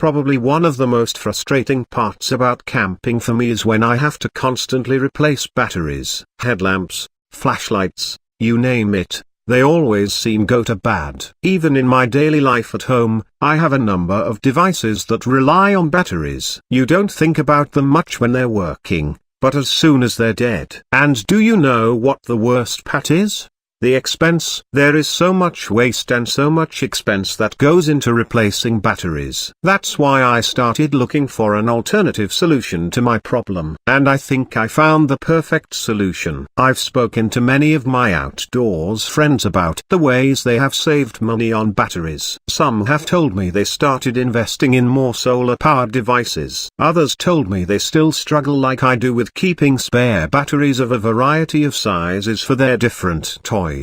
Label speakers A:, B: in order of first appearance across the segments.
A: probably one of the most frustrating parts about camping for me is when I have to constantly replace batteries, headlamps, flashlights, you name it. They always seem go to bad. Even in my daily life at home, I have a number of devices that rely on batteries. You don't think about them much when they're working, but as soon as they're dead. And do you know what the worst part is? The expense. There is so much waste and so much expense that goes into replacing batteries. That's why I started looking for an alternative solution to my problem. And I think I found the perfect solution. I've spoken to many of my outdoors friends about the ways they have saved money on batteries. Some have told me they started investing in more solar-powered devices. Others told me they still struggle like I do with keeping spare batteries of a variety of sizes for their different toys.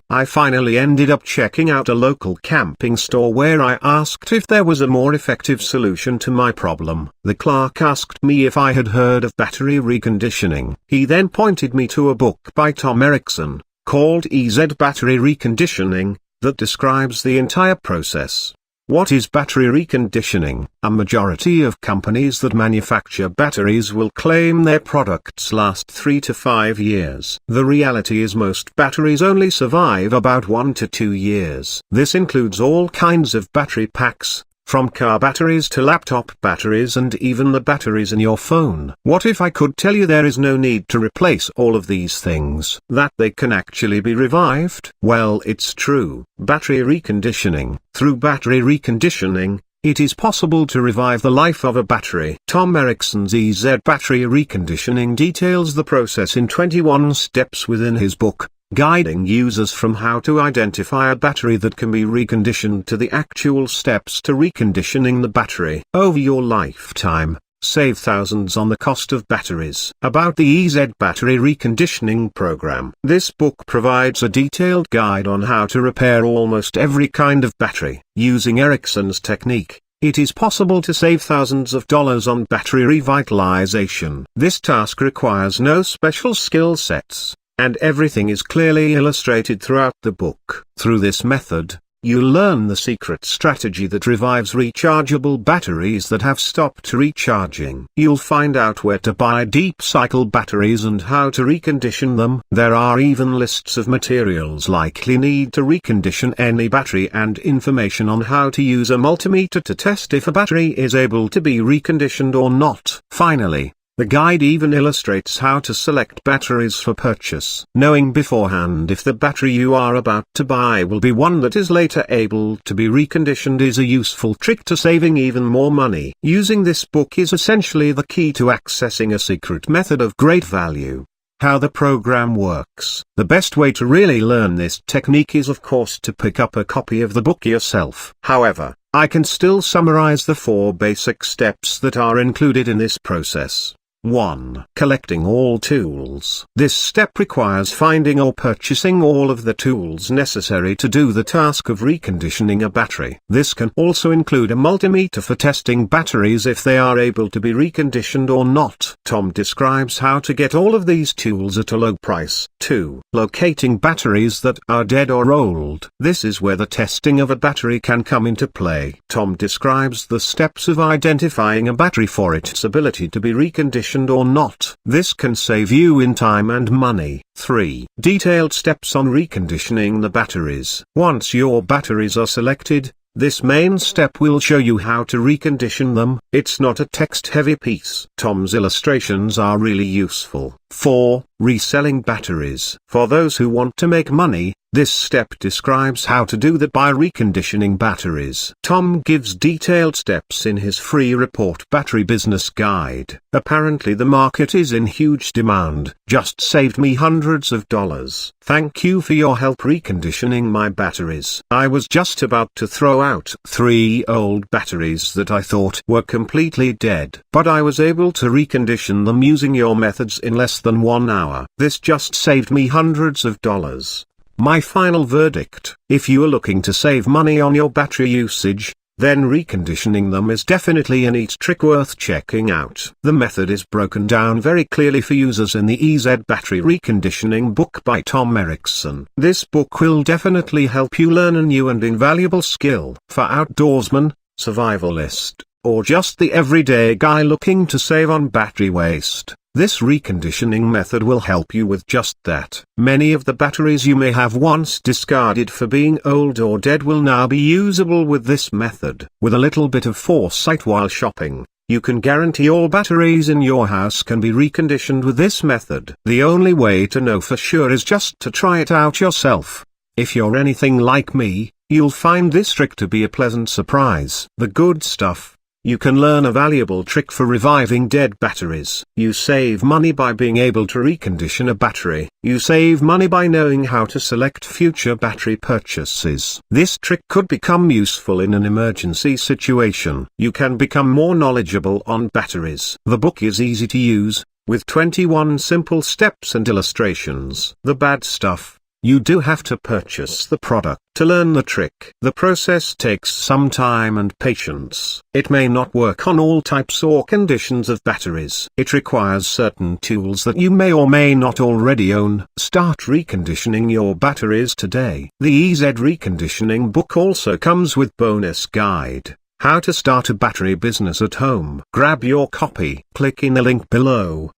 A: I finally ended up checking out a local camping store where I asked if there was a more effective solution to my problem. The clerk asked me if I had heard of battery reconditioning. He then pointed me to a book by Tom Ericson, called EZ Battery Reconditioning, that describes the entire process. What is battery reconditioning? A majority of companies that manufacture batteries will claim their products last 3 to 5 years. The reality is most batteries only survive about 1 to 2 years. This includes all kinds of battery packs, from car batteries to laptop batteries and even the batteries in your phone. What if I could tell you there is no need to replace all of these things, that they can actually be revived? Well, it's true. Battery reconditioning. Through battery reconditioning, it is possible to revive the life of a battery. Tom Erickson's EZ Battery Reconditioning details the process in 21 steps within his book, guiding users from how to identify a battery that can be reconditioned to the actual steps to reconditioning the battery. Over your lifetime, save thousands on the cost of batteries. About the EZ Battery Reconditioning program. This book provides a detailed guide on how to repair almost every kind of battery. Using Erickson's technique, it is possible to save thousands of dollars on battery revitalization. This task requires no special skill sets, and everything is clearly illustrated throughout the book. Through this method, you learn the secret strategy that revives rechargeable batteries that have stopped recharging. You'll find out where to buy deep cycle batteries and how to recondition them. There are even lists of materials likely need to recondition any battery and information on how to use a multimeter to test if a battery is able to be reconditioned or not. Finally, the guide even illustrates how to select batteries for purchase. Knowing beforehand if the battery you are about to buy will be one that is later able to be reconditioned is a useful trick to saving even more money. Using this book is essentially the key to accessing a secret method of great value. How the program works. The best way to really learn this technique is of course to pick up a copy of the book yourself. However, I can still summarize the 4 basic steps that are included in this process. 1. Collecting all tools. This step requires finding or purchasing all of the tools necessary to do the task of reconditioning a battery. This can also include a multimeter for testing batteries if they are able to be reconditioned or not. Tom describes how to get all of these tools at a low price. 2. Locating batteries that are dead or old. This is where the testing of a battery can come into play. Tom describes the steps of identifying a battery for its ability to be reconditioned or not. This can save you in time and money. 3. Detailed steps on reconditioning the batteries. Once your batteries are selected, this main step will show you how to recondition them. It's not a text-heavy piece. Tom's illustrations are really useful. 4. Reselling batteries. For those who want to make money, this step describes how to do that by reconditioning batteries. Tom gives detailed steps in his free report Battery Business Guide. Apparently the market is in huge demand. Just saved me hundreds of dollars. Thank you for your help reconditioning my batteries. I was just about to throw out 3 old batteries that I thought were completely dead, but I was able to recondition them using your methods in less than 1 hour. This just saved me hundreds of dollars. My final verdict: if you are looking to save money on your battery usage, then reconditioning them is definitely a neat trick worth checking out. The method is broken down very clearly for users in the EZ Battery Reconditioning book by Tom Erickson. This book will definitely help you learn a new and invaluable skill. For outdoorsmen, survivalist, or just the everyday guy looking to save on battery waste, this reconditioning method will help you with just that. Many of the batteries you may have once discarded for being old or dead will now be usable with this method. With a little bit of foresight while shopping, you can guarantee all batteries in your house can be reconditioned with this method. The only way to know for sure is just to try it out yourself. If you're anything like me, you'll find this trick to be a pleasant surprise. The good stuff. You can learn a valuable trick for reviving dead batteries. You save money by being able to recondition a battery. You save money by knowing how to select future battery purchases. This trick could become useful in an emergency situation. You can become more knowledgeable on batteries. The book is easy to use, with 21 simple steps and illustrations. The bad stuff. You do have to purchase the product to learn the trick. The process takes some time and patience. It may not work on all types or conditions of batteries. It requires certain tools that you may or may not already own. Start reconditioning your batteries today. The EZ Reconditioning book also comes with bonus guide. How to start a battery business at home. Grab your copy. Click in the link below.